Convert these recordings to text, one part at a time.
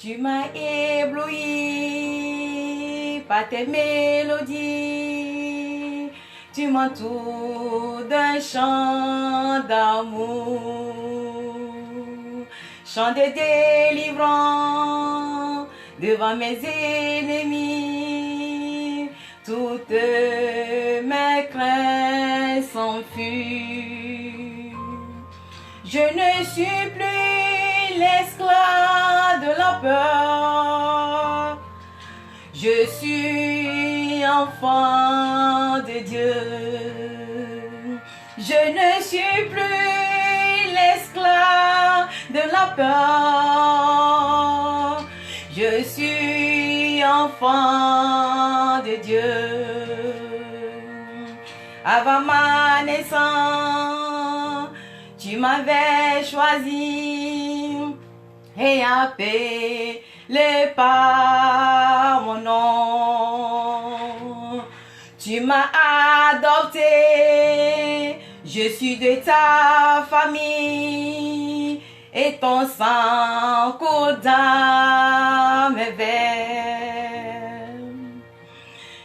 Tu m'as ébloui par tes mélodies. Tu m'entoures d'un chant d'amour. Chant de délivrance devant mes ennemis. Toutes mes craintes s'enfuient. Je ne suis plus l'esclave de la peur. Je suis enfant de Dieu. Je ne suis plus l'esclave de la peur. Je suis enfant de Dieu. Avant ma naissance, tu m'avais choisi et appelé par mon nom. Tu m'as adopté, je suis de ta famille et ton sang coule dans mes veines.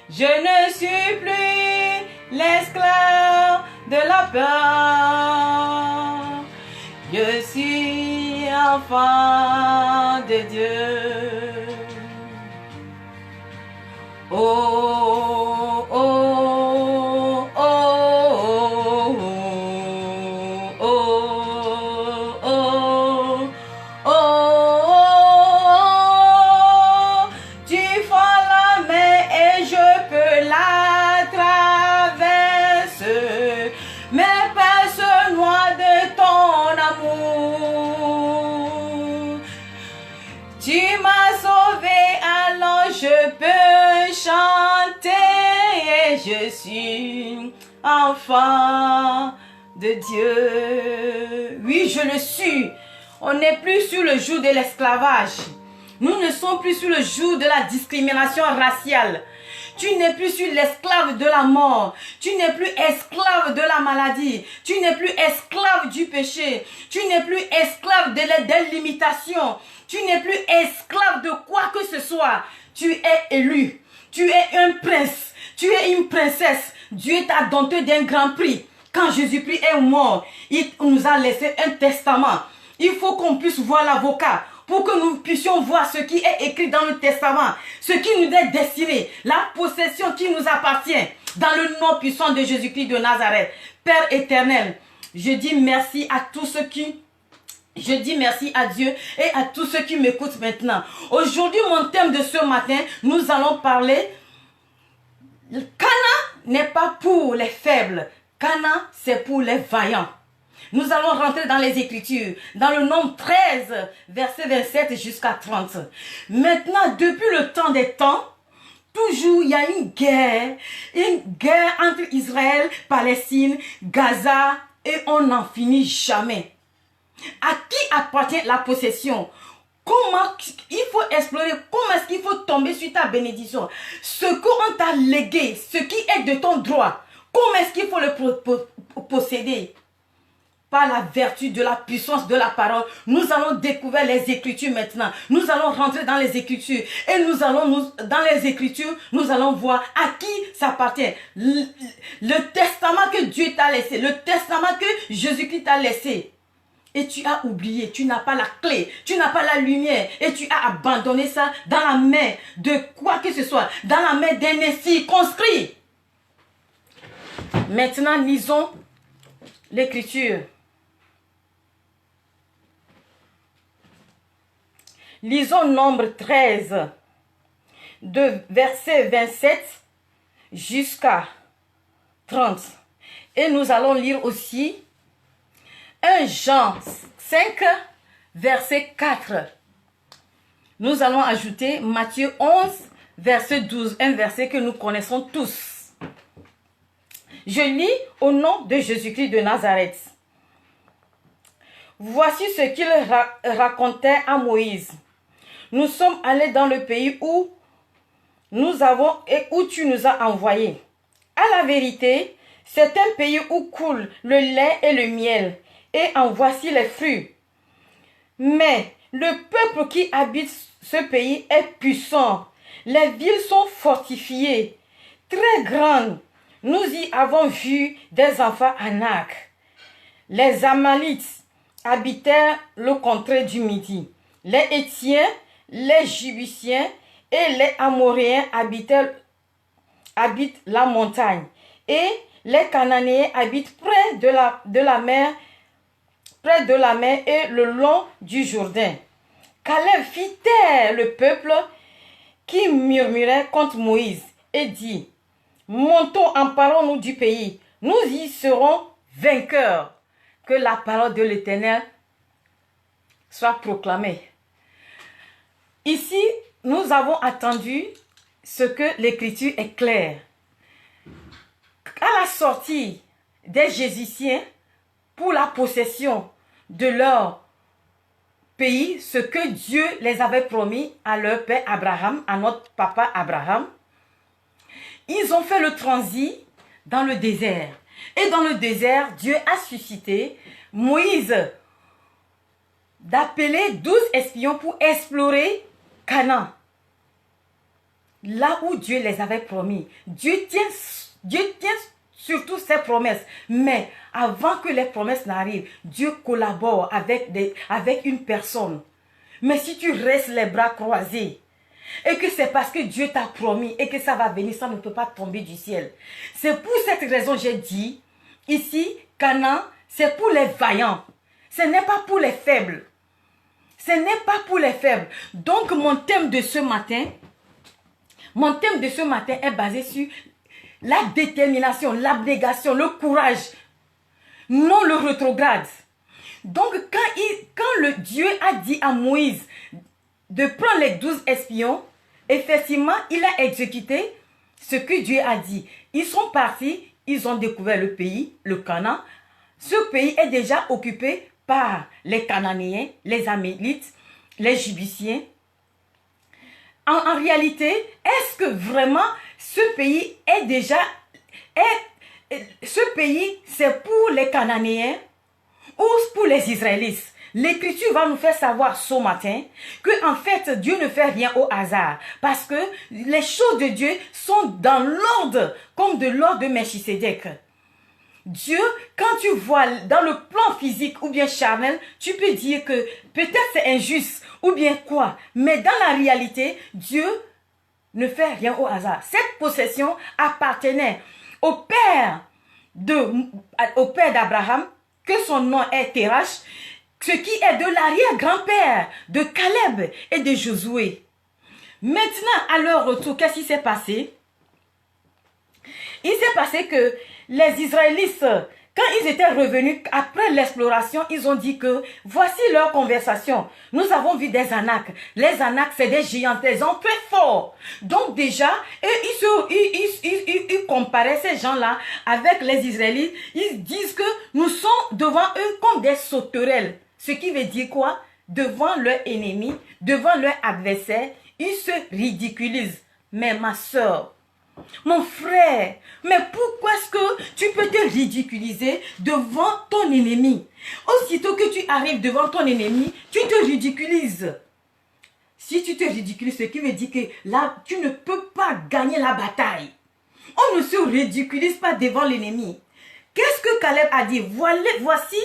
Je ne suis plus l'esclave de la peur. Je suis enfant de Dieu. Oh, oh, oh, oh, oh, oh, oh, oh. Tu fends la main et je peux la traverser. Mes pas se noient de ton amour. Tu m'as sauvé, alors je peux chanter. Je suis enfant de Dieu. Oui, je le suis. On n'est plus sur le joug de l'esclavage. Nous ne sommes plus sur le joug de la discrimination raciale. Tu n'es plus sur l'esclave de la mort. Tu n'es plus esclave de la maladie. Tu n'es plus esclave du péché. Tu n'es plus esclave de l'imitation. Tu n'es plus esclave de quoi que ce soit. Tu es élu. Tu es un prince. Tu es une princesse. Dieu t'a doté d'un grand prix. Quand Jésus-Christ est mort, il nous a laissé un testament. Il faut qu'on puisse voir l'avocat pour que nous puissions voir ce qui est écrit dans le testament, ce qui nous est destiné, la possession qui nous appartient, dans le nom puissant de Jésus-Christ de Nazareth. Père éternel, je dis merci à tous ceux qui... Je dis merci à Dieu et à tous ceux qui m'écoutent maintenant. Aujourd'hui, mon thème de ce matin, nous allons parler... Cana n'est pas pour les faibles. Cana, c'est pour les vaillants. Nous allons rentrer dans les Écritures, dans le nombre 13, verset 27 jusqu'à 30. Maintenant, depuis le temps des temps, toujours il y a une guerre entre Israël, Palestine, Gaza, et on n'en finit jamais. À qui appartient la possession? Comment il faut explorer, comment est-ce qu'il faut tomber sur ta bénédiction? Ce qu'on t'a légué, ce qui est de ton droit, comment est-ce qu'il faut le posséder? Par la vertu de la puissance de la parole, nous allons découvrir les Écritures maintenant. Nous allons rentrer dans les Écritures. Et dans les Écritures, nous allons voir à qui ça appartient. Le testament que Dieu t'a laissé, le testament que Jésus-Christ t'a laissé. Et tu as oublié, tu n'as pas la clé, tu n'as pas la lumière. Et tu as abandonné ça dans la main de quoi que ce soit. Dans la main d'un incirconscrit. Maintenant, lisons l'Écriture. Lisons Nombre 13, de verset 27 jusqu'à 30. Et nous allons lire aussi 1 Jean 5, verset 4. Nous allons ajouter Matthieu 11, verset 12, un verset que nous connaissons tous. Je lis au nom de Jésus-Christ de Nazareth. Voici ce qu'il racontait à Moïse. Nous sommes allés dans le pays où tu nous as envoyés. À la vérité, c'est un pays où coule le lait et le miel, et en voici les fruits. Mais Le peuple qui habite ce pays est puissant. Les villes sont fortifiées, très grandes. Nous y avons vu des enfants Anak. Les Amalites habitèrent le contrée du Midi. Les Hétiens, les Jébusiens et les Amoréens habitent la montagne. Et les Cananéens habitent près de la mer et le long du Jourdain. Caleb fit taire le peuple qui murmurait contre Moïse et dit, montons, emparons-nous du pays, nous y serons vainqueurs. Que la parole de l'Éternel soit proclamée. Ici, nous avons attendu ce que l'Écriture est claire. À la sortie des Jébusiens pour la possession de leur pays, ce que Dieu les avait promis à leur père Abraham, à notre papa Abraham, ils ont fait le transit dans le désert. Et dans le désert, Dieu a suscité Moïse d'appeler 12 espions pour explorer Canaan. Là où Dieu les avait promis. Dieu tient surtout ses promesses. Mais avant que les promesses n'arrivent, Dieu collabore avec une personne. Mais si tu restes les bras croisés, et que c'est parce que Dieu t'a promis et que ça va venir, ça ne peut pas tomber du ciel. C'est pour cette raison que j'ai dit, ici, Canaan, c'est pour les vaillants. Ce n'est pas pour les faibles. Ce n'est pas pour les faibles. Donc, mon thème de ce matin est basé sur la détermination, l'abnégation, le courage, non le rétrograde. Donc, quand le Dieu a dit à Moïse de prendre les 12 espions, effectivement, il a exécuté ce que Dieu a dit. Ils sont partis, ils ont découvert le pays, le Canaan. Ce pays est déjà occupé par les Cananéens, les Amélites, les Jébusiens. En réalité, est-ce que vraiment ce pays est déjà... ce pays, c'est pour les Cananéens ou pour les Israélites? L'Écriture va nous faire savoir ce matin que en fait Dieu ne fait rien au hasard parce que les choses de Dieu sont dans l'ordre comme de l'ordre de Melchisédek. Dieu, quand tu vois dans le plan physique ou bien charnel, tu peux dire que peut-être c'est injuste ou bien quoi, mais dans la réalité, Dieu ne fait rien au hasard. Cette possession appartenait au père d'Abraham, que son nom est Terach, ce qui est de l'arrière-grand-père de Caleb et de Josué. Maintenant, à leur retour, qu'est-ce qui s'est passé? Il s'est passé que les Israélites, quand ils étaient revenus après l'exploration, ils ont dit que voici leur conversation. Nous avons vu des Anak. Les Anak, c'est des géants, des hommes très forts. Donc déjà, ils comparaient ces gens-là avec les Israélites. Ils disent que nous sommes devant eux comme des sauterelles. Ce qui veut dire quoi? Devant leur ennemi, devant leur adversaire, ils se ridiculisent. Mais ma soeur, mon frère, mais pourquoi est-ce que tu peux te ridiculiser devant ton ennemi? Aussitôt que tu arrives devant ton ennemi, tu te ridiculises. Si tu te ridiculises, ce qui veut dire que là, tu ne peux pas gagner la bataille. On ne se ridiculise pas devant l'ennemi. Qu'est-ce que Caleb a dit? Voici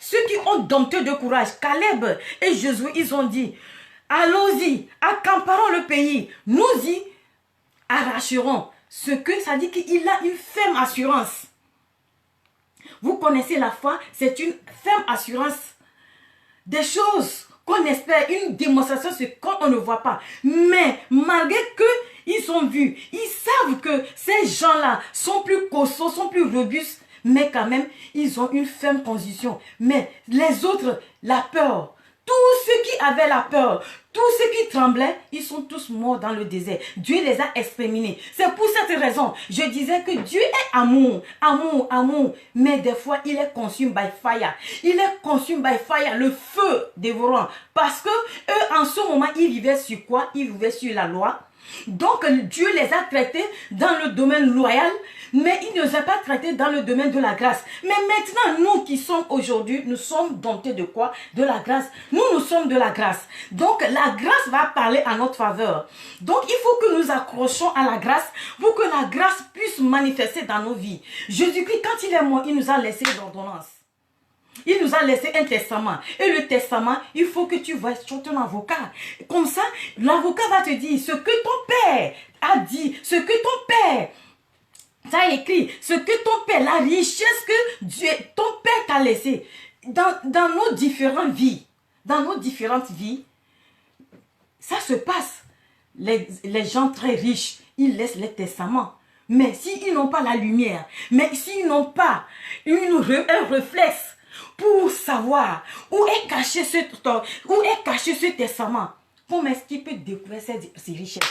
ceux qui ont dompté de courage. Caleb et Josué, ils ont dit, allons-y, accaparons le pays, nous y arracherons. Ce que ça dit qu'il a une ferme assurance. Vous connaissez la foi, c'est une ferme assurance. Des choses qu'on espère, une démonstration, c'est quand on ne voit pas. Mais malgré qu'ils ont vu, ils savent que ces gens-là sont plus costauds, sont plus robustes, mais quand même, ils ont une ferme position. Mais les autres, la peur, tous ceux qui avaient la peur, tous ceux qui tremblaient, ils sont tous morts dans le désert. Dieu les a exterminés. C'est pour cette raison, je disais que Dieu est amour, amour, amour. Mais des fois, il est consume by fire. Il est consume by fire, le feu dévorant. Parce que eux, en ce moment, ils vivaient sur quoi? Ils vivaient sur la loi. Donc, Dieu les a traités dans le domaine loyal. mais il ne nous a pas traités dans le domaine de la grâce. Mais maintenant, nous qui sommes aujourd'hui, nous sommes domptés de quoi? De la grâce. Nous sommes de la grâce. Donc, la grâce va parler à notre faveur. Donc, il faut que nous accrochons à la grâce pour que la grâce puisse manifester dans nos vies. Jésus-Christ, quand il est mort, il nous a laissé l'ordonnance. Il nous a laissé un testament. Et le testament, il faut que tu vois sur ton avocat. Comme ça, l'avocat va te dire ce que ton père a dit, ce que ton père t'a écrit, ce que ton père, la richesse que Dieu, ton père t'a laissé. Dans nos différentes vies, ça se passe. Les gens très riches, ils laissent les testaments. Mais s'ils n'ont pas la lumière, mais s'ils n'ont pas un réflexe pour savoir où est caché ce testament, comment est-ce qu'il peut découvrir ces richesses?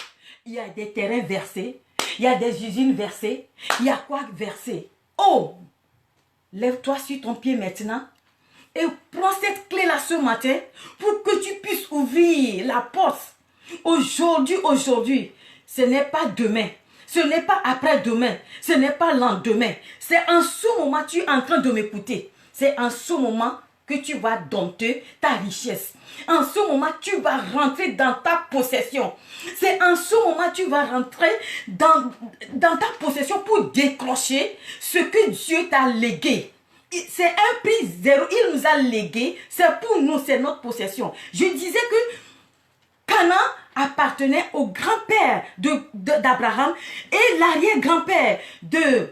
Il y a des terrains versés, il y a des usines versées, il y a quoi versé? Oh! Lève-toi sur ton pied maintenant et prends cette clé-là ce matin pour que tu puisses ouvrir la porte. Aujourd'hui, ce n'est pas demain. Ce n'est pas après-demain. Ce n'est pas lendemain. C'est en ce moment que tu es en train de m'écouter. C'est en ce moment que tu vas dompter ta richesse. En ce moment, tu vas rentrer dans ta possession. C'est en ce moment que tu vas rentrer dans ta possession pour décrocher ce que Dieu t'a légué. C'est un prix zéro. Il nous a légué. C'est pour nous, c'est notre possession. Je disais que Canaan appartenait au grand-père d'Abraham et l'arrière-grand-père de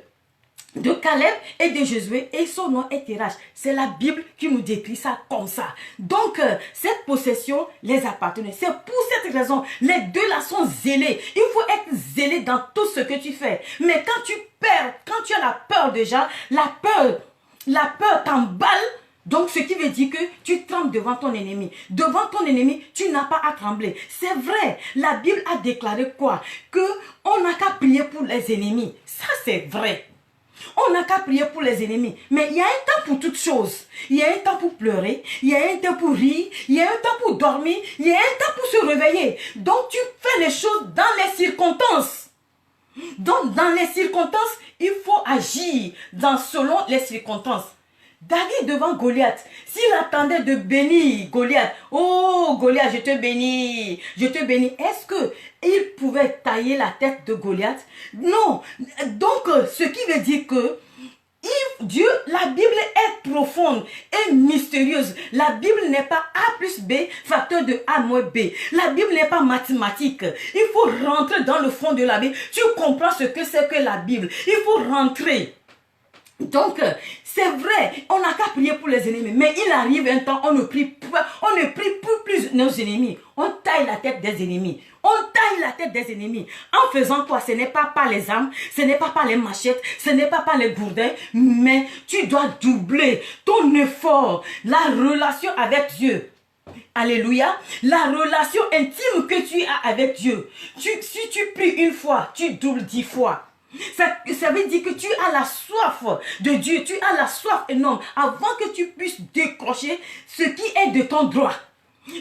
Caleb et de Josué, et son nom est Terach. C'est la Bible qui nous décrit ça comme ça. Donc, cette possession les appartenait. C'est pour cette raison, les deux là sont zélés. Il faut être zélé dans tout ce que tu fais. Mais quand tu perds, quand tu as la peur déjà, la peur t'emballe. Donc, ce qui veut dire que tu trembles devant ton ennemi. Devant ton ennemi, tu n'as pas à trembler. C'est vrai. La Bible a déclaré quoi? Que on n'a qu'à prier pour les ennemis. Ça, c'est vrai. On n'a qu'à prier pour les ennemis. Mais il y a un temps pour toutes choses. Il y a un temps pour pleurer. Il y a un temps pour rire. Il y a un temps pour dormir. Il y a un temps pour se réveiller. Donc, tu fais les choses dans les circonstances. Donc, dans les circonstances, il faut agir selon les circonstances. David devant Goliath, s'il attendait de bénir Goliath, oh Goliath, je te bénis, est-ce que il pouvait tailler la tête de Goliath? Non. Donc, ce qui veut dire que Dieu, la Bible est profonde et mystérieuse. La Bible n'est pas A plus B, facteur de A moins B. La Bible n'est pas mathématique. Il faut rentrer dans le fond de la Bible. Tu comprends ce que c'est que la Bible. Il faut rentrer. Donc, c'est vrai, on n'a qu'à prier pour les ennemis. Mais il arrive un temps, on ne prie plus nos ennemis. On taille la tête des ennemis. On taille la tête des ennemis. En faisant quoi? Ce n'est pas par les armes, ce n'est pas par les machettes, ce n'est pas par les gourdins. Mais tu dois doubler ton effort, la relation avec Dieu. Alléluia. La relation intime que tu as avec Dieu. Si tu pries une fois, tu doubles 10 fois. Ça veut dire que tu as la soif de Dieu, tu as la soif énorme avant que tu puisses décrocher ce qui est de ton droit,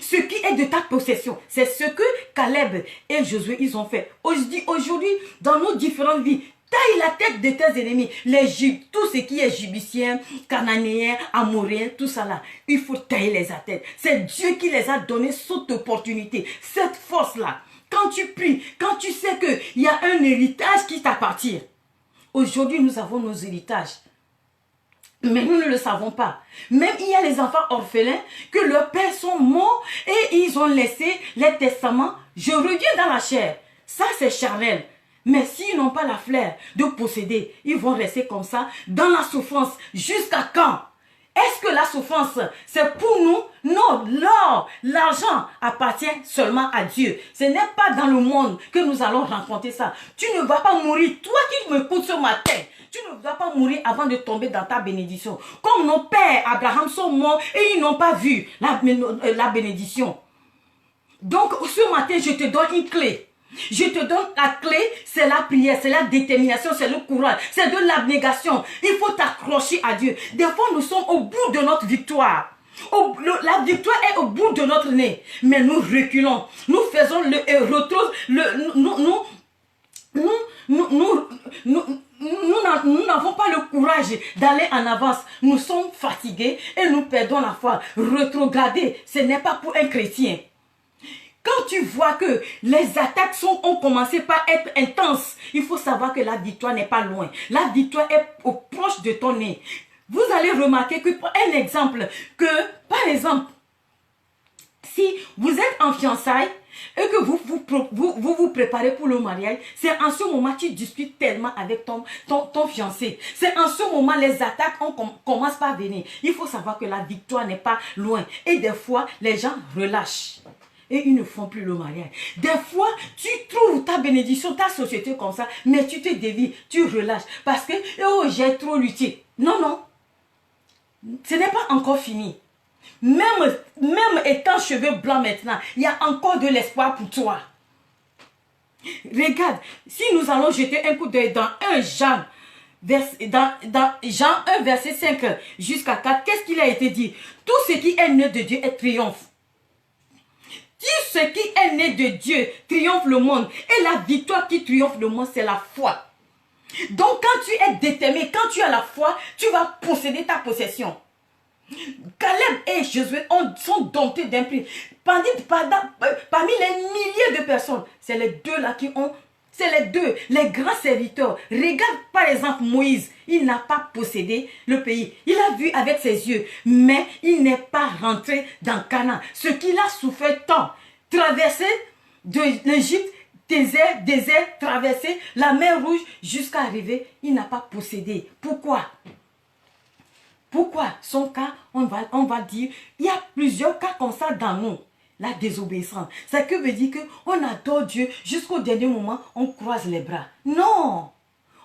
ce qui est de ta possession. C'est ce que Caleb et Josué ils ont fait. Aujourd'hui, dans nos différentes vies, taille la tête de tes ennemis, tout ce qui est jébusien, cananéen, amoréen, tout ça là. Il faut tailler les têtes. C'est Dieu qui les a donné cette opportunité, cette force-là. Quand tu pries, quand tu sais qu'il y a un héritage qui t'appartient. Aujourd'hui, nous avons nos héritages. Mais nous ne le savons pas. Même il y a les enfants orphelins que leurs pères sont morts et ils ont laissé les testaments. Je reviens dans la chair. Ça, c'est charnel. Mais s'ils n'ont pas la flair de posséder, ils vont rester comme ça, dans la souffrance. Jusqu'à quand? Est-ce que la souffrance, c'est pour nous? Non, l'argent appartient seulement à Dieu. Ce n'est pas dans le monde que nous allons rencontrer ça. Tu ne vas pas mourir. Toi qui m'écoutes ce matin, tu ne vas pas mourir avant de tomber dans ta bénédiction. Comme nos pères Abraham sont morts et ils n'ont pas vu la bénédiction. Donc ce matin, je te donne une clé. Je te donne la clé, c'est la prière, c'est la détermination, c'est le courage, c'est de l'abnégation. Il faut t'accrocher à Dieu. Des fois, nous sommes au bout de notre victoire. La victoire est au bout de notre nez. Mais nous reculons. Nous faisons nous courage d'aller en avance. Nous sommes fatigués et nous perdons la foi. Rétrograder, ce n'est pas pour un chrétien. Quand tu vois que les attaques ont commencé par être intenses, il faut savoir que la victoire n'est pas loin. La victoire est proche de ton nez. Vous allez remarquer que, pour un exemple, que, par exemple, si vous êtes en fiançailles et que vous préparez pour le mariage, c'est en ce moment que tu discutes tellement avec ton fiancé. C'est en ce moment les attaques commencent par venir. Il faut savoir que la victoire n'est pas loin. Et des fois, les gens relâchent. Et ils ne font plus le mariage. Des fois, tu trouves ta bénédiction, ta société comme ça, mais tu te dévies, tu relâches. Parce que, oh, j'ai trop lutté. Non, non. Ce n'est pas encore fini. Même étant cheveux blancs maintenant, il y a encore de l'espoir pour toi. Regarde, si nous allons jeter un coup d'œil dans Jean 1, verset 5 jusqu'à 4, qu'est-ce qu'il a été dit? Tout ce qui est né de Dieu est triomphe. Tout ce qui est né de Dieu triomphe le monde. Et la victoire qui triomphe le monde, c'est la foi. Donc quand tu es déterminé, quand tu as la foi, tu vas posséder ta possession. Caleb et Josué sont domptés d'un prix. Parmi les milliers de personnes, c'est les deux là qui ont... C'est les deux, les grands serviteurs. Regarde par exemple Moïse. Il n'a pas possédé le pays. Il a vu avec ses yeux, mais il n'est pas rentré dans Canaan. Ce qu'il a souffert tant. Traverser de l'Égypte, désert, traverser la mer Rouge jusqu'à arriver. Il n'a pas possédé. Pourquoi? Pourquoi? Son cas, on va dire, il y a plusieurs cas comme ça dans nous. La désobéissance. Ça veut dire qu'on adore Dieu jusqu'au dernier moment, on croise les bras. Non!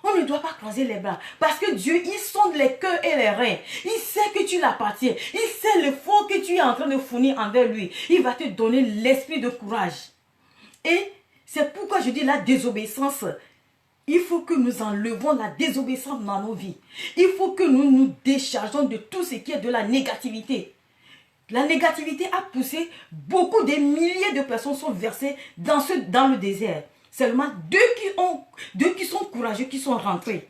On ne doit pas croiser les bras. Parce que Dieu, il sonde les cœurs et les reins. Il sait que tu l'appartiens. Il sait l'effort que tu es en train de fournir envers lui. Il va te donner l'esprit de courage. Et c'est pourquoi je dis la désobéissance. Il faut que nous enlevons la désobéissance dans nos vies. Il faut que nous nous déchargeons de tout ce qui est de la négativité. La négativité a poussé, beaucoup de milliers de personnes sont versées dans le désert. Seulement deux qui sont courageux, qui sont rentrés.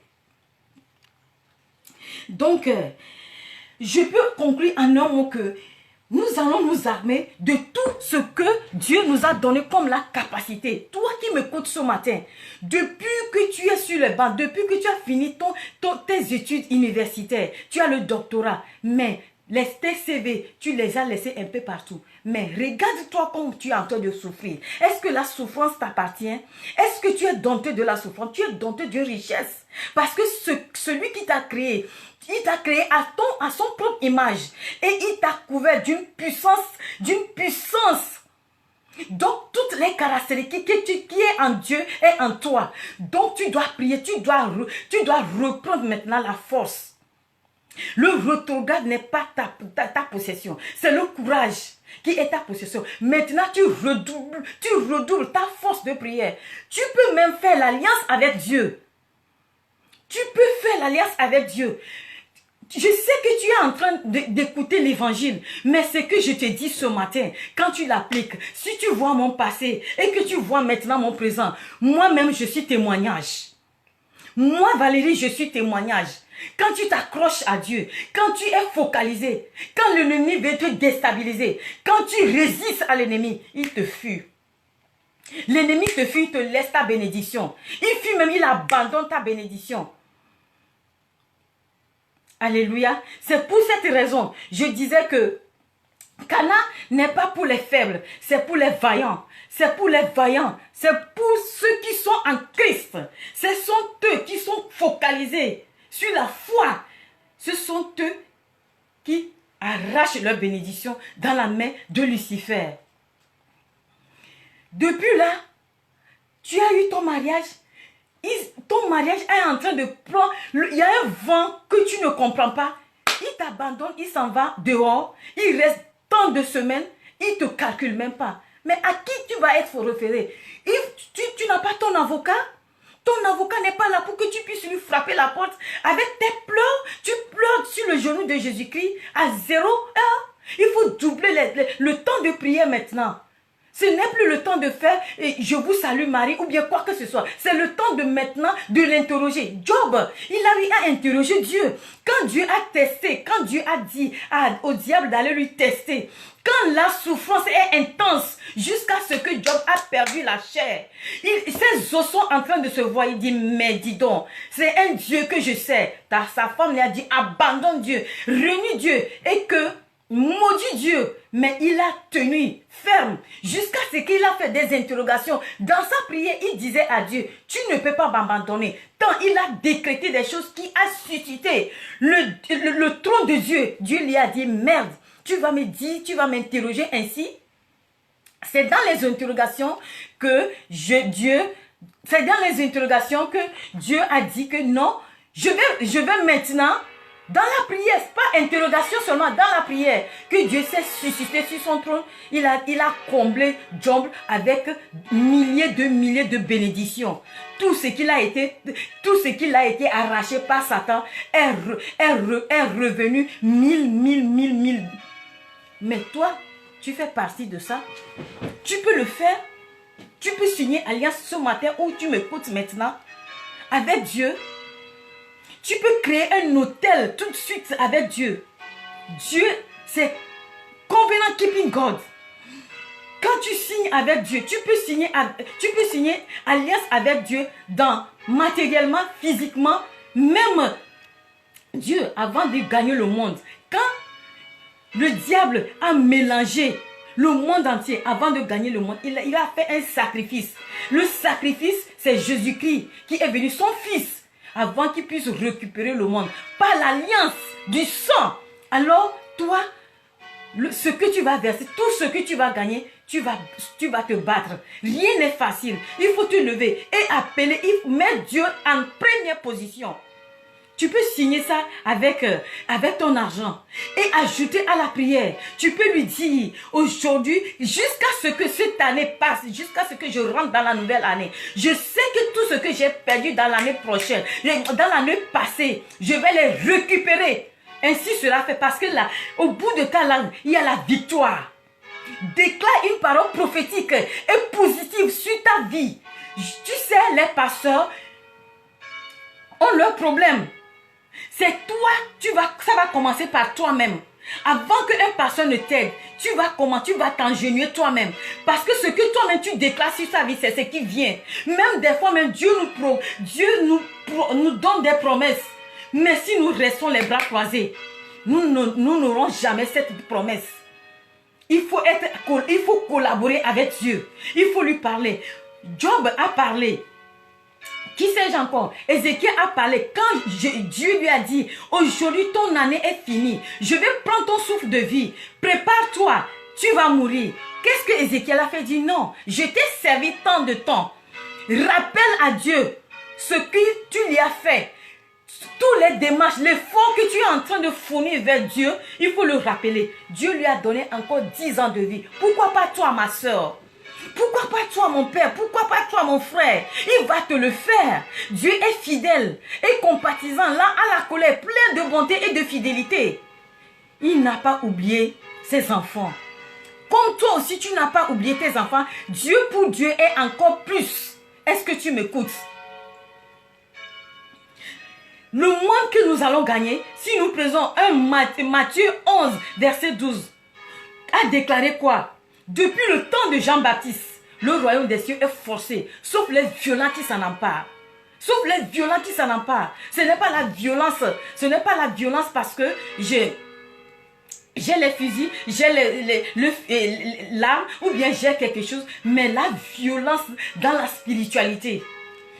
Donc, je peux conclure en un mot que nous allons nous armer de tout ce que Dieu nous a donné comme la capacité. Toi qui m'écoutes ce matin, depuis que tu es sur le banc, depuis que tu as fini tes études universitaires, tu as le doctorat, mais tes CV, tu les as laissés un peu partout. Mais regarde-toi comme tu es en train de souffrir. Est-ce que la souffrance t'appartient? Est-ce que tu es dompté de la souffrance? Tu es dompté de richesse. Parce que celui qui t'a créé, il t'a créé à son propre image. Et il t'a couvert d'une puissance. Donc, toutes les caractéristiques qui est en Dieu est en toi. Donc, tu dois prier, tu dois reprendre maintenant la force. Le rétrograde n'est pas ta possession. C'est le courage qui est ta possession. Maintenant, tu redoubles ta force de prière. Tu peux même faire l'alliance avec Dieu. Tu peux faire l'alliance avec Dieu. Je sais que tu es en train d'écouter l'évangile, mais ce que je te dis ce matin, quand tu l'appliques, si tu vois mon passé et que tu vois maintenant mon présent, moi-même je suis témoignage. Moi, Valérie, je suis témoignage. Quand tu t'accroches à Dieu, quand tu es focalisé, quand l'ennemi veut te déstabiliser, quand tu résistes à l'ennemi, il te fuit. L'ennemi te fuit, il te laisse ta bénédiction. Il fuit même, il abandonne ta bénédiction. Alléluia. C'est pour cette raison, je disais que Canaan n'est pas pour les faibles, c'est pour les vaillants. C'est pour les vaillants. C'est pour ceux qui sont en Christ. Ce sont eux qui sont focalisés sur la foi. Ce sont eux qui arrachent leur bénédiction dans la main de Lucifer. Depuis là, tu as eu ton mariage. Ton mariage est en train de prendre... Il y a un vent que tu ne comprends pas. Il t'abandonne, il s'en va dehors. Il reste tant de semaines. Il ne te calcule même pas. Mais à qui tu vas être référé? Tu n'as pas ton avocat? Ton avocat n'est pas là pour que tu puisses lui frapper la porte. Avec tes pleurs, tu pleures sur le genou de Jésus-Christ à 0 heure. Il faut doubler le temps de prière maintenant. Ce n'est plus le temps de faire « je vous salue Marie » ou bien quoi que ce soit. C'est le temps de maintenant de l'interroger. Job, il a interrogé Dieu. Quand Dieu a testé, quand Dieu a dit au diable d'aller lui tester, quand la souffrance est intense, jusqu'à ce que Job a perdu la chair, ses os sont en train de se voir. Il dit, mais dis donc, c'est un Dieu que je sais. Sa femme lui a dit, abandonne Dieu, renie Dieu, et que maudit Dieu. Mais il a tenu ferme jusqu'à ce qu'il a fait des interrogations. Dans sa prière, il disait à Dieu, tu ne peux pas m'abandonner. Tant il a décrété des choses qui a suscité le trône de Dieu. Dieu lui a dit, merde, tu vas me dire, tu vas m'interroger ainsi. C'est dans les interrogations que Dieu a dit que non, je vais maintenant, dans la prière, pas interrogation seulement, dans la prière, que Dieu s'est suscité sur son trône. Il a comblé Job avec milliers de bénédictions. Tout ce qu'il a été arraché par Satan est revenu mille. Mais toi, tu fais partie de ça. Tu peux le faire. Tu peux signer alliance ce matin où tu m'écoutes maintenant avec Dieu. Tu peux créer un hôtel tout de suite avec Dieu. Dieu, c'est Covenant Keeping God. Quand tu signes avec Dieu, tu peux signer alliance avec Dieu matériellement, physiquement, même Dieu, avant de gagner le monde. Quand le diable a mélangé le monde entier avant de gagner le monde, il a fait un sacrifice. Le sacrifice, c'est Jésus-Christ qui est venu, son fils, avant qu'il puisse récupérer le monde par l'alliance du sang. Alors, toi, ce que tu vas verser, tout ce que tu vas gagner, tu vas te battre. Rien n'est facile. Il faut te lever et appeler, mettre Dieu en première position. Tu peux signer ça avec ton argent et ajouter à la prière. Tu peux lui dire aujourd'hui, jusqu'à ce que cette année passe, jusqu'à ce que je rentre dans la nouvelle année. Je sais que tout ce que j'ai perdu dans l'année prochaine, dans l'année passée, je vais les récupérer. Ainsi sera fait parce que là, au bout de ta langue, il y a la victoire. Déclare une parole prophétique et positive sur ta vie. Tu sais, les pasteurs ont leurs problèmes. C'est toi, ça va commencer par toi-même. Avant qu'un pasteur ne t'aide, tu vas t'engenouiller toi-même. Parce que ce que toi-même tu déclares sur sa vie, c'est ce qui vient. Même des fois, même Dieu nous donne des promesses. Mais si nous restons les bras croisés, nous n'aurons jamais cette promesse. Il faut collaborer avec Dieu. Il faut lui parler. Job a parlé. Qui sais-je encore? Ézéchiel a parlé. Quand Dieu lui a dit, aujourd'hui ton année est finie. Je vais prendre ton souffle de vie. Prépare-toi. Tu vas mourir. Qu'est-ce que Ézéchiel a fait? Dit non. Je t'ai servi tant de temps. Rappelle à Dieu ce que tu lui as fait. Tous les démarches, l'effort que tu es en train de fournir vers Dieu, il faut le rappeler. Dieu lui a donné encore 10 ans de vie. Pourquoi pas toi, ma soeur? Pourquoi pas toi, mon père? Pourquoi pas toi, mon frère? Il va te le faire. Dieu est fidèle et compatissant, là à la colère, plein de bonté et de fidélité. Il n'a pas oublié ses enfants. Comme toi aussi, tu n'as pas oublié tes enfants. Dieu pour Dieu est encore plus. Est-ce que tu m'écoutes? Le monde que nous allons gagner, si nous prenons Matthieu 11, verset 12, a déclaré quoi? Depuis le temps de Jean-Baptiste, le royaume des cieux est forcé, sauf les violents qui s'en emparent. Sauf les violents qui s'en emparent. Ce n'est pas la violence parce que j'ai les fusils, j'ai l'arme ou bien j'ai quelque chose, mais la violence dans la spiritualité.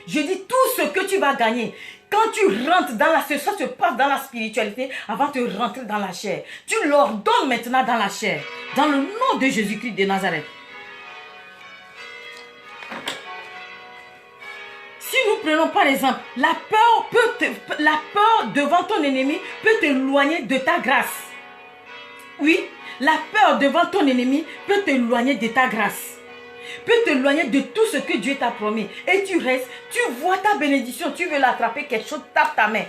Je dis tout ce que tu vas gagner. Quand tu rentres dans ça se passe dans la spiritualité avant de rentrer dans la chair. Tu l'ordonnes maintenant dans la chair. Dans le nom de Jésus-Christ de Nazareth. Si nous prenons par exemple, la peur devant ton ennemi peut t'éloigner de ta grâce. Oui, la peur devant ton ennemi peut t'éloigner de ta grâce. Peut t'éloigner de tout ce que Dieu t'a promis. Et tu restes, tu vois ta bénédiction, tu veux l'attraper, quelque chose tape ta main.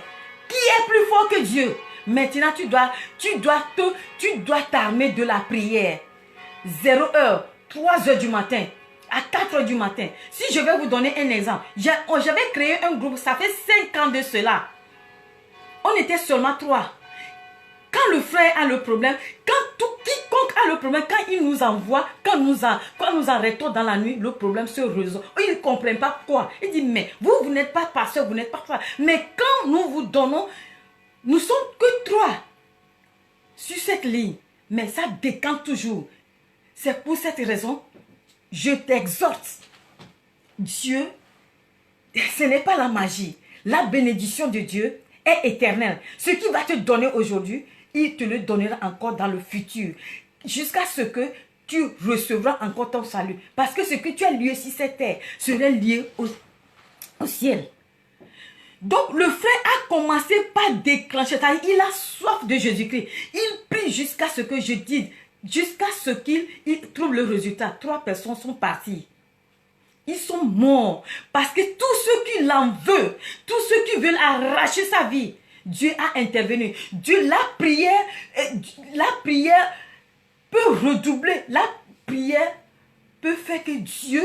Qui est plus fort que Dieu? Maintenant, tu dois t'armer de la prière. 0 heure, 3 heures du matin, à 4 heures du matin. Si je vais vous donner un exemple, j'avais créé un groupe, ça fait 5 ans de cela. On était seulement 3. Quand le frère a le problème, quiconque a le problème, quand il nous envoie, quand nous arrêtons dans la nuit, le problème se résout. Il ne comprend pas quoi. Il dit, mais vous n'êtes pas pasteur, vous n'êtes pas frère. Mais quand nous vous donnons, nous sommes que 3 sur cette ligne. Mais ça décante toujours. C'est pour cette raison, je t'exhorte. Dieu, ce n'est pas la magie. La bénédiction de Dieu est éternelle. Ce qu'il va te donner aujourd'hui, il te le donnera encore dans le futur. Jusqu'à ce que tu recevras encore ton salut. Parce que ce que tu as lié sur cette terre serait lié au ciel. Donc le frère a commencé par déclencher. Il a soif de Jésus-Christ. Il prie jusqu'à ce que je dise, jusqu'à ce qu'il trouve le résultat. 3 personnes sont parties. Ils sont morts. Parce que tous ceux qui l'en veulent, tous ceux qui veulent arracher sa vie, Dieu a intervenu. Dieu, la prière peut redoubler. La prière peut faire que Dieu,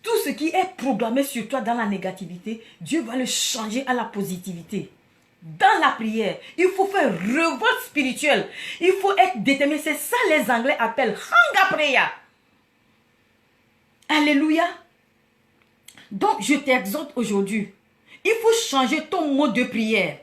tout ce qui est programmé sur toi dans la négativité, Dieu va le changer à la positivité. Dans la prière, il faut faire revolte spirituelle. Il faut être déterminé. C'est ça les Anglais appellent Hanga Prayer. Alléluia. Donc, je t'exhorte aujourd'hui. Il faut changer ton mode de prière.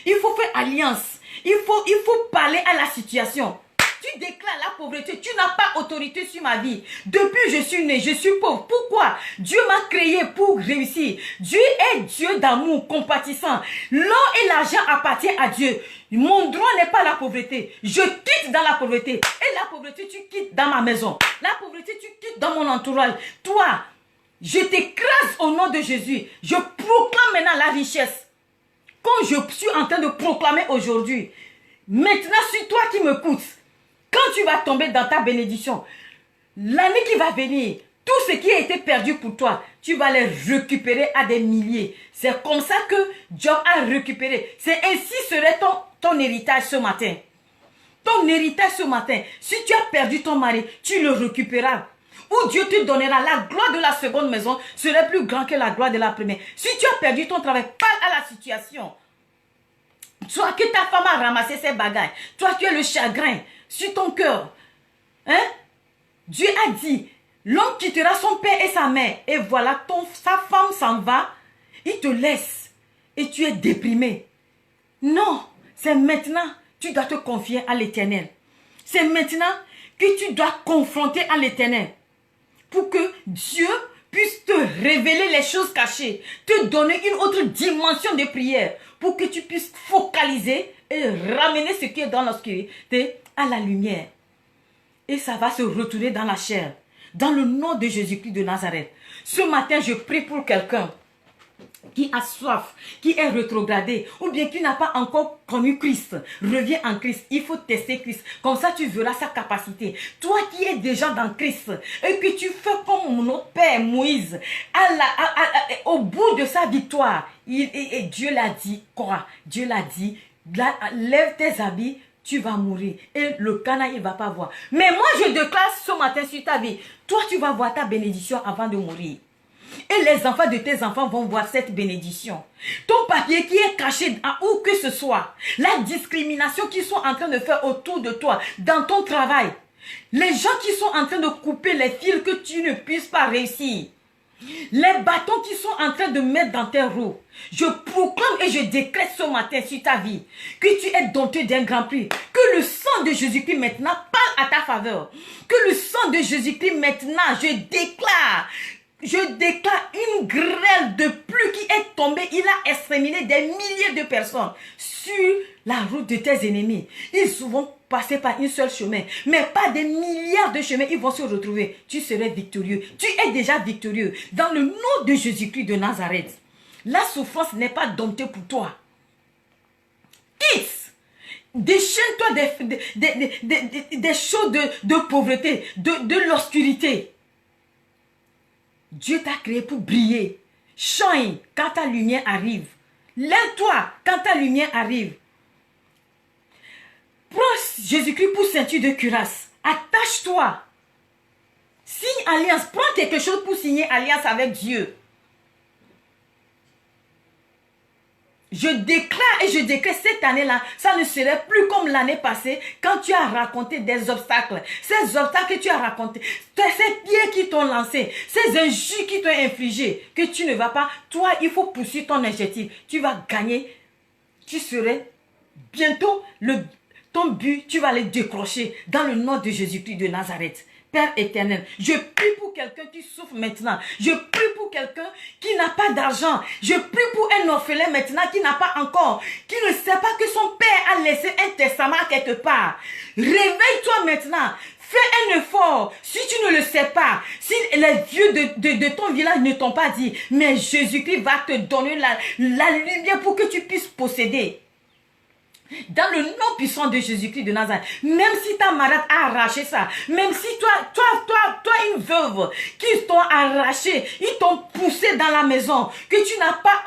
Il faut faire alliance. Il faut parler à la situation. Tu déclares la pauvreté. Tu n'as pas autorité sur ma vie. Depuis je suis né, je suis pauvre. Pourquoi? Dieu m'a créé pour réussir. Dieu est Dieu d'amour, compatissant. L'or et l'argent appartiennent à Dieu. Mon droit n'est pas la pauvreté. Je quitte dans la pauvreté. Et la pauvreté, tu quittes dans ma maison. La pauvreté, tu quittes dans mon entourage. Toi, je t'écrase au nom de Jésus. Je proclame maintenant la richesse. Quand je suis en train de proclamer aujourd'hui, maintenant, c'est toi qui me coûte. Quand tu vas tomber dans ta bénédiction, l'année qui va venir, tout ce qui a été perdu pour toi, tu vas les récupérer à des milliers. C'est comme ça que Job a récupéré. C'est ainsi serait ton héritage ce matin. Ton héritage ce matin, si tu as perdu ton mari, tu le récupéreras. Ou Dieu te donnera la gloire de la seconde maison, serait plus grand que la gloire de la première. Si tu as perdu ton travail, parle à la situation. Soit que ta femme a ramassé ses bagages, toi tu as le chagrin sur ton cœur. Hein? Dieu a dit, l'homme quittera son père et sa mère. Et voilà, sa femme s'en va, il te laisse. Et tu es déprimé. Non, c'est maintenant, tu dois te confier à l'Éternel. C'est maintenant que tu dois confronter à l'Éternel. Pour que Dieu puisse te révéler les choses cachées. Te donner une autre dimension de prière. Pour que tu puisses focaliser et ramener ce qui est dans l'obscurité à la lumière. Et ça va se retourner dans la chair. Dans le nom de Jésus-Christ de Nazareth. Ce matin, je prie pour quelqu'un qui a soif, qui est rétrogradé, ou bien qui n'a pas encore connu Christ. Reviens en Christ. Il faut tester Christ. Comme ça, tu verras sa capacité. Toi qui es déjà dans Christ, et que tu fais comme notre Père Moïse, au bout de sa victoire, et Dieu l'a dit, quoi? Dieu l'a dit, lève tes habits, tu vas mourir. Et le Canaan, il ne va pas voir. Mais moi, je déclare ce matin sur ta vie, toi, tu vas voir ta bénédiction avant de mourir. Et les enfants de tes enfants vont voir cette bénédiction. Ton papier qui est caché où que ce soit. La discrimination qu'ils sont en train de faire autour de toi, dans ton travail. Les gens qui sont en train de couper les fils que tu ne puisses pas réussir. Les bâtons qui sont en train de mettre dans tes roues. Je proclame et je décrète ce matin sur ta vie que tu es dompté d'un grand prix. Que le sang de Jésus-Christ maintenant parle à ta faveur. Que le sang de Jésus-Christ maintenant, je déclare une grêle de pluie qui est tombée. Il a exterminé des milliers de personnes sur la route de tes ennemis. Ils vont passer par un seul chemin, mais pas des milliards de chemins. Ils vont se retrouver. Tu serais victorieux. Tu es déjà victorieux. Dans le nom de Jésus-Christ de Nazareth, la souffrance n'est pas domptée pour toi. Quitte. Déchaîne-toi des choses de pauvreté, de l'obscurité. Dieu t'a créé pour briller. Shine quand ta lumière arrive. Lève-toi quand ta lumière arrive. Prends Jésus-Christ pour ceinture de cuirasse. Attache-toi. Signe alliance. Prends quelque chose pour signer alliance avec Dieu. Je déclare et je déclare cette année-là, ça ne serait plus comme l'année passée quand tu as raconté des obstacles. Ces obstacles que tu as racontés, ces pieds qui t'ont lancé, ces injures qui t'ont infligé, que tu ne vas pas. Toi, il faut poursuivre ton objectif. Tu vas gagner. Tu serais bientôt ton but, tu vas le décrocher dans le nom de Jésus-Christ de Nazareth. Père éternel, je prie pour quelqu'un qui souffre maintenant. Je prie pour quelqu'un qui n'a pas d'argent. Je prie pour un orphelin maintenant qui n'a pas encore, qui ne sait pas que son père a laissé un testament quelque part. Réveille-toi maintenant. Fais un effort. Si tu ne le sais pas, si les vieux de ton village ne t'ont pas dit, mais Jésus-Christ va te donner la lumière pour que tu puisses posséder. Dans le nom puissant de Jésus-Christ de Nazareth, même si ta malade a arraché ça, même si toi une veuve, qui t'ont arraché, ils t'ont poussé dans la maison, que tu n'as pas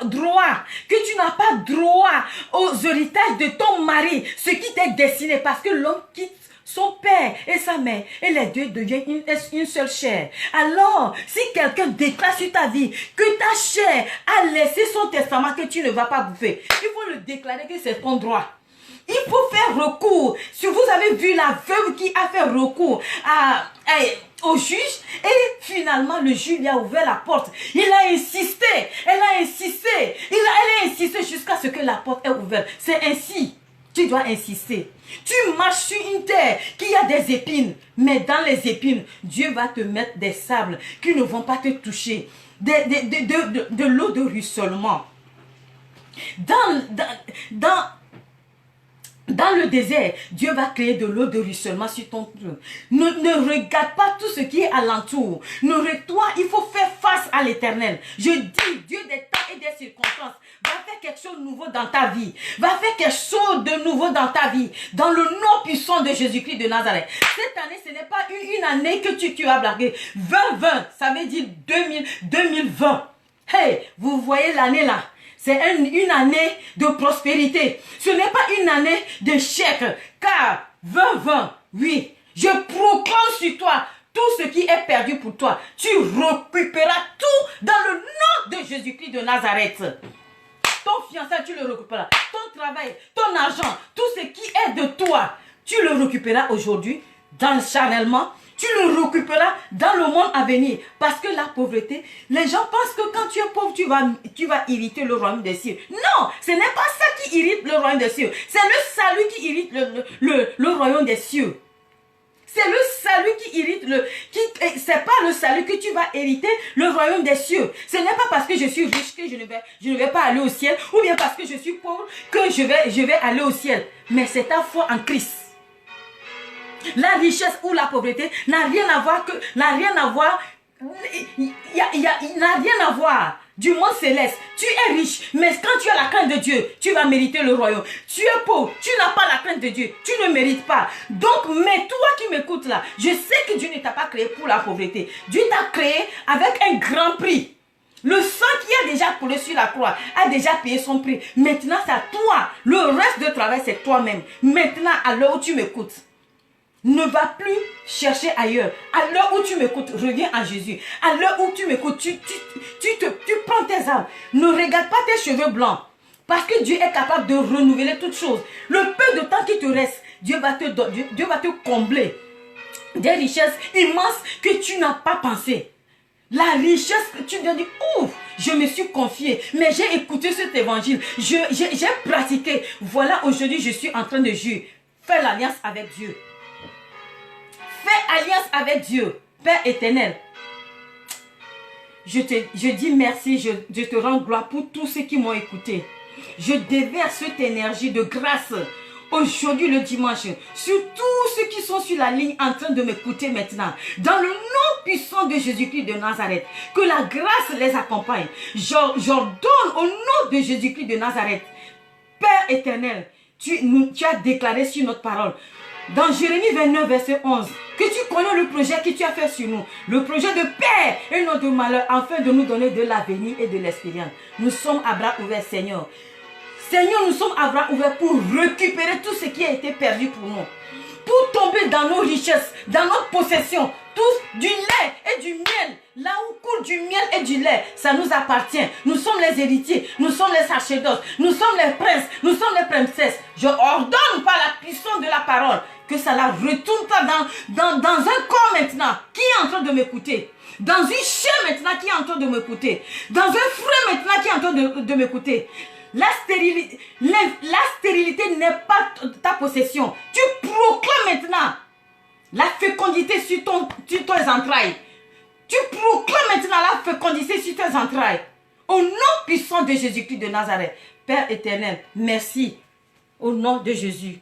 droit aux héritages de ton mari, ce qui t'est destiné, parce que l'homme quitte son père et sa mère, et les deux deviennent une seule chair. Alors, si quelqu'un déclare sur ta vie que ta chair a laissé son testament que tu ne vas pas bouffer, il faut le déclarer que c'est ton droit. Il faut faire recours. Si vous avez vu la veuve qui a fait recours au juge, et finalement le juge lui a ouvert la porte. Il a insisté, elle a insisté jusqu'à ce que la porte est ouverte. C'est ainsi. Tu dois insister. Tu marches sur une terre qui a des épines, mais dans les épines, Dieu va te mettre des sables qui ne vont pas te toucher. De l'eau de ruissellement. Dans le désert, Dieu va créer de l'eau de ruissellement sur ton trou. Ne regarde pas tout ce qui est alentour. Toi, il faut faire face à l'Éternel. Je dis, Dieu des temps et des circonstances va faire quelque chose de nouveau dans ta vie. Va faire quelque chose de nouveau dans ta vie. Dans le nom puissant de Jésus-Christ de Nazareth. Cette année, ce n'est pas une année que tu as blagué. 2020, ça veut dire 2020. Hey, vous voyez l'année là. C'est une année de prospérité. Ce n'est pas une année de chèque. Car 2020, oui, je proclame sur toi tout ce qui est perdu pour toi. Tu récupéreras tout dans le nom de Jésus-Christ de Nazareth. Ton fiançailles, tu le récupéreras. Ton travail, ton argent, tout ce qui est de toi, tu le récupéreras aujourd'hui, charnellement. Tu le récupéreras dans le monde à venir. Parce que la pauvreté, les gens pensent que quand tu es pauvre, tu vas irriter le royaume des cieux. Non, ce n'est pas ça qui irrite le royaume des cieux. C'est le salut qui irrite le royaume des cieux. C'est le salut qui irrite c'est pas le salut que tu vas hériter le royaume des cieux. Ce n'est pas parce que je suis riche que je ne vais pas aller au ciel, ou bien parce que je suis pauvre que je vais aller au ciel. Mais c'est ta foi en Christ. La richesse ou la pauvreté n'a rien à voir du monde céleste. Tu es riche, mais quand tu as la crainte de Dieu, tu vas mériter le royaume. Tu es pauvre, tu n'as pas la crainte de Dieu, tu ne mérites pas. Donc, mais toi qui m'écoutes là, je sais que Dieu ne t'a pas créé pour la pauvreté. Dieu t'a créé avec un grand prix. Le sang qui a déjà coulé sur la croix a déjà payé son prix. Maintenant, c'est à toi. Le reste de travail, c'est toi-même. Maintenant, à l'heure où tu m'écoutes, ne va plus chercher ailleurs. À l'heure où tu m'écoutes, reviens à Jésus. À l'heure où tu m'écoutes, tu prends tes armes. Ne regarde pas tes cheveux blancs. Parce que Dieu est capable de renouveler toutes choses. Le peu de temps qui te reste, Dieu va te combler des richesses immenses que tu n'as pas pensé. La richesse que tu dois dire, ouf, je me suis confié, mais j'ai écouté cet évangile. J'ai pratiqué. Voilà, aujourd'hui, je suis en train de jurer. Fais l'alliance avec Dieu. Fais alliance avec Dieu, Père éternel. Je dis merci, je te rends gloire pour tous ceux qui m'ont écouté. Je déverse cette énergie de grâce aujourd'hui le dimanche sur tous ceux qui sont sur la ligne en train de m'écouter maintenant. Dans le nom puissant de Jésus-Christ de Nazareth, que la grâce les accompagne. J'ordonne au nom de Jésus-Christ de Nazareth. Père éternel, tu as déclaré sur notre parole. Dans Jérémie 29, verset 11, que tu connais le projet que tu as fait sur nous, le projet de paix et non de malheur, afin de nous donner de l'avenir et de l'espérance. Nous sommes à bras ouverts, Seigneur. Seigneur, nous sommes à bras ouverts pour récupérer tout ce qui a été perdu pour nous. Pour tomber dans nos richesses, dans notre possession, tous du lait et du miel. Là où coule du miel et du lait, ça nous appartient. Nous sommes les héritiers, nous sommes les sacerdotes, nous sommes les princes, nous sommes les princesses. Je ordonne par la puissance de la parole que ça la retourne pas dans un corps maintenant qui est en train de m'écouter. Dans une chair maintenant qui est en train de m'écouter. Dans un fruit maintenant qui est en train de m'écouter. La stérilité n'est pas ta possession. Tu proclames maintenant la fécondité sur tes entrailles. Tu proclames maintenant la fécondité sur tes entrailles. Au nom puissant de Jésus-Christ de Nazareth. Père éternel, merci. Au nom de Jésus.